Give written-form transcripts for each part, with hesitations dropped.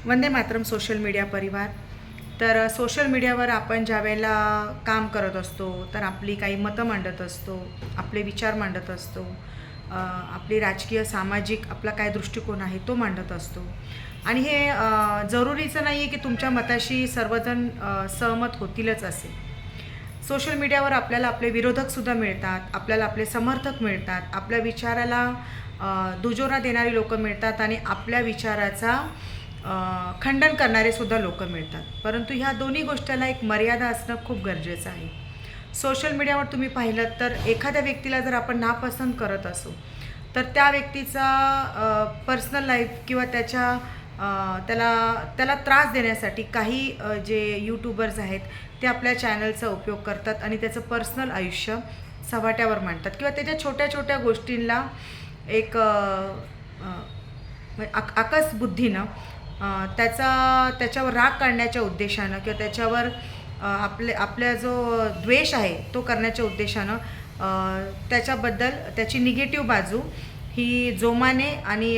Vande Mataram social media परिवार। तर social मीडियावर आपण ज्यावेळेला काम करत असतो तर आपली काही मतं मांडत असतो, आपले विचार मांडत असतो, आपली राजकीय सामाजिक आपला काय दृष्टिकोन आहे तो मांडत असतो। आणि हे जरुरीचं नाही आहे की तुमच्या मताशी सर्वजण सहमत होतीलच असे। सोशल मीडियावर आपल्याला आपले विरोधकसुद्धा मिळतात, आपल्याला आपले समर्थक मिळतात, आपल्या विचाराला दुजोरा देणारी लोकं मिळतात आणि आपल्या विचाराचा खंडन करणारे सुद्धा लोक मिळतात। परंतु ह्या दोन्ही गोष्टीला एक मर्यादा असणं खूप गरजेचं आहे। सोशल मीडियावर तुम्ही पाहिलं तर एखाद्या व्यक्तीला जर आपण नापसंत करत असू तर त्या व्यक्तीचा पर्सनल लाईफ किंवा त्याला त्रास देण्यासाठी काही जे यूट्यूबर्स आहेत ते आपल्या चॅनलचा उपयोग करतात आणि त्याचं पर्सनल आयुष्य सव्हाट्यावर मांडतात किंवा त्याच्या छोट्या छोट्या गोष्टींना एक आकसबुद्धीनं त्याच्यावर राग काढण्याच्या उद्देशानं किंवा त्याच्यावर आपल्या जो द्वेष आहे तो करण्याच्या उद्देशानं त्याच्याबद्दल त्याची निगेटिव्ह बाजू ही जोमाने आणि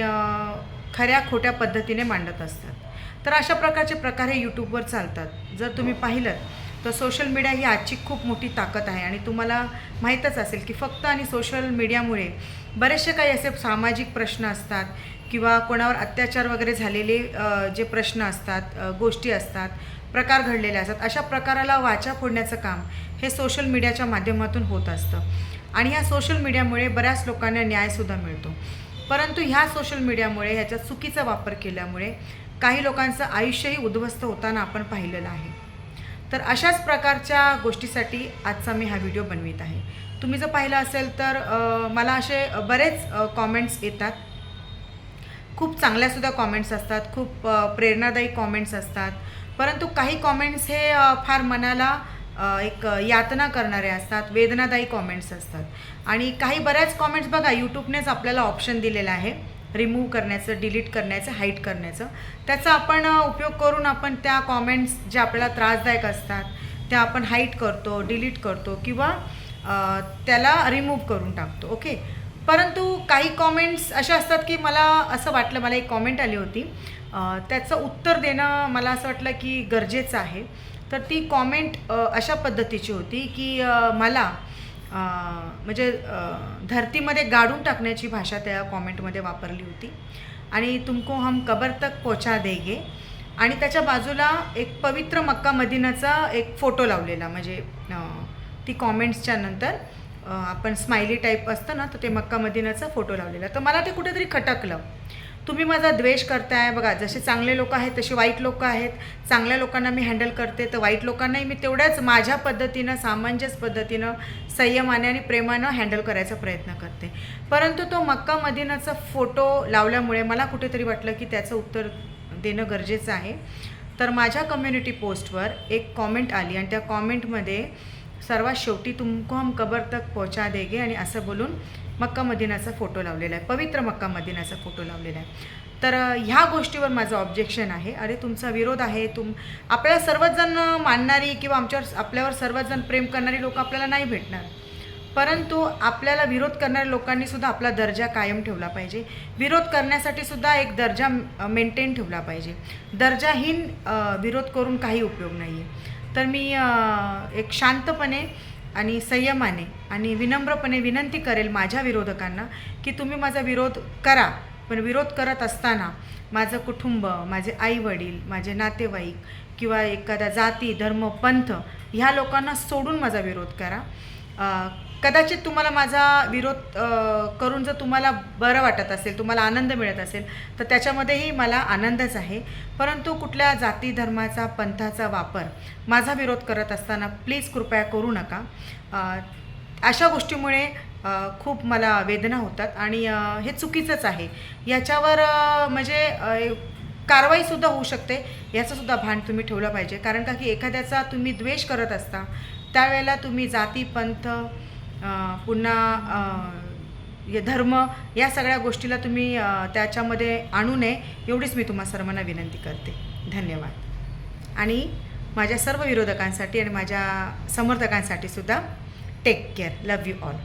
खऱ्या खोट्या पद्धतीने मांडत असतात। तर अशा प्रकारचे प्रकार हे यूट्यूबवर चालतात। जर तुम्ही पाहिलं तर सोशल मीडिया ही आजची खूप मोठी ताकद आहे आणि तुम्हाला माहीतच असेल की फक्त आणि सोशल मीडियामुळे बरेचसे काही असे सामाजिक प्रश्न असतात किंवा कोणावर अत्याचार वगैरे झालेले जे प्रश्न असतात, गोष्टी असतात, प्रकार घडलेले असतात, अशा प्रकाराला वाचा फोडण्याचं काम हे सोशल मीडियाच्या माध्यमातून होत असतं। आणि ह्या सोशल मीडियामुळे बऱ्याच लोकांना न्यायसुद्धा मिळतो। परंतु ह्या सोशल मीडियामुळे ह्याचा चुकीचा वापर केल्यामुळे काही लोकांचं आयुष्यही उद्ध्वस्त होताना आपण पाहिलेलं आहे। तर अशाच प्रकारच्या गोष्टीसाठी आजचा मी हा व्हिडिओ बनवित आहे। तुम्ही जर पाहिलं असेल तर मला असे बरेच कॉमेंट्स येतात, खूप चांगल्यासुद्धा कॉमेंट्स असतात, खूप प्रेरणादायी कॉमेंट्स असतात। परंतु काही कॉमेंट्स हे फार मनाला एक यातना करणारे असतात, वेदनादायी कॉमेंट्स असतात। आणि बऱ्याच कॉमेंट्स बघा यूट्यूबनेच आपल्याला ऑप्शन दिलेलं आहे रिमूव्ह करण्याचं, डिलीट करण्याचं, हाईड करण्याचं। त्याचा आपण उपयोग करून आपण त्या कॉमेंट्स ज्या आपल्याला त्रासदायक असतात त्या आपण हाईड करतो, डिलीट करतो किंवा त्याला रिमूव्ह करून टाकतो, ओके। परंतु काही कॉमेंट्स अशा असतात की मला असं वाटलं, मला एक कॉमेंट आली होती, त्याचं उत्तर देणं मला असं वाटलं की गरजेचं आहे। तर ती कॉमेंट अशा पद्धतीची होती की मला म्हणजे धरतीमध्ये गाडून टाकण्याची भाषा त्या कॉमेंटमध्ये वापरली होती आणि तुमको हम कबर तक पहुंचा देंगे आणि त्याच्या बाजूला एक पवित्र मक्का मदिनाचा एक फोटो लावलेला, म्हणजे ती कॉमेंट्सच्या नंतर आपण स्माइली टाईप असतं ना, तर ते मक्का मदिनाचा फोटो लावलेला। तर मला ते कुठेतरी खटकलं, तुम्ही माझा द्वेष करताय। बघा, जसे चांगले लोक आहेत तसे वाईट लोक आहेत, चांगल्या लोकांना मी हँडल करते तर वाईट लोकांनाही मी तेवढ्याच माझ्या पद्धतीनं, सामंजस्य पद्धतीनं, संयमाने आणि प्रेमानं हँडल करायचा प्रयत्न करते। परंतु तो मक्का मदिनाचा फोटो लावल्यामुळे मला कुठेतरी वाटलं की त्याचं उत्तर देणं गरजेचं आहे। तर माझ्या कम्युनिटी पोस्टवर एक कॉमेंट आली आणि त्या कॉमेंटमध्ये सर्वात शेवटी तुमको हम कबर तक पहुंचा देंगे आणि असं बोलून मक्का मदिनाचा फोटो लावलेला आहे, पवित्र मक्का मदिनाचा फोटो लावलेला आहे। तर ह्या गोष्टीवर माझं ऑब्जेक्शन आहे। अरे, तुमचा विरोध आहे, आपल्याला सर्वजण मानणारी किंवा आपल्यावर सर्वजण प्रेम करणारी लोक आपल्याला नाही भेटणार, परंतु आपल्याला विरोध करणाऱ्या लोकांनी सुद्धा आपला दर्जा कायम ठेवला पाहिजे। विरोध करण्यासाठी सुद्धा एक दर्जा मेंटेन ठेवला पाहिजे। दर्जाहीन विरोध करून काही उपयोग नाही आहे। तर मी एक शांतपणे आणि संयमाने आणि विनम्रपणे विनंती करेल माझ्या विरोधकांना की तुम्ही माझा विरोध करा, पण विरोध करत असताना माझं कुटुंब, माझे आईवडील, माझे नातेवाईक किंवा एखादा जाती, धर्म, पंथ ह्या लोकांना सोडून माझा विरोध करा। कदाचित तुम्हाला माझा विरोध करून जर तुम्हाला बरं वाटत असेल, तुम्हाला आनंद मिळत असेल तर त्याच्यामध्येही मला आनंदच आहे। परंतु कुठल्या जाती, धर्माचा, पंथाचा वापर माझा विरोध करत असताना प्लीज कृपया करू नका। अशा गोष्टीमुळे खूप मला वेदना होतात आणि हे चुकीचंच आहे। याच्यावर म्हणजे कारवाईसुद्धा होऊ शकते, याचंसुद्धा भान तुम्ही ठेवलं पाहिजे। कारण का की एखाद्याचा तुम्ही द्वेष करत असता त्यावेळेला तुम्ही जाती, पंथ, पुन्हा धर्म या सगळ्या गोष्टीला तुम्ही त्याच्यामध्ये आणू नये, एवढीच मी तुम्हा सर्वांना विनंती करते। धन्यवाद। आणि माझ्या सर्व विरोधकांसाठी आणि माझ्या समर्थकांसाठी सुद्धा take care, love you all.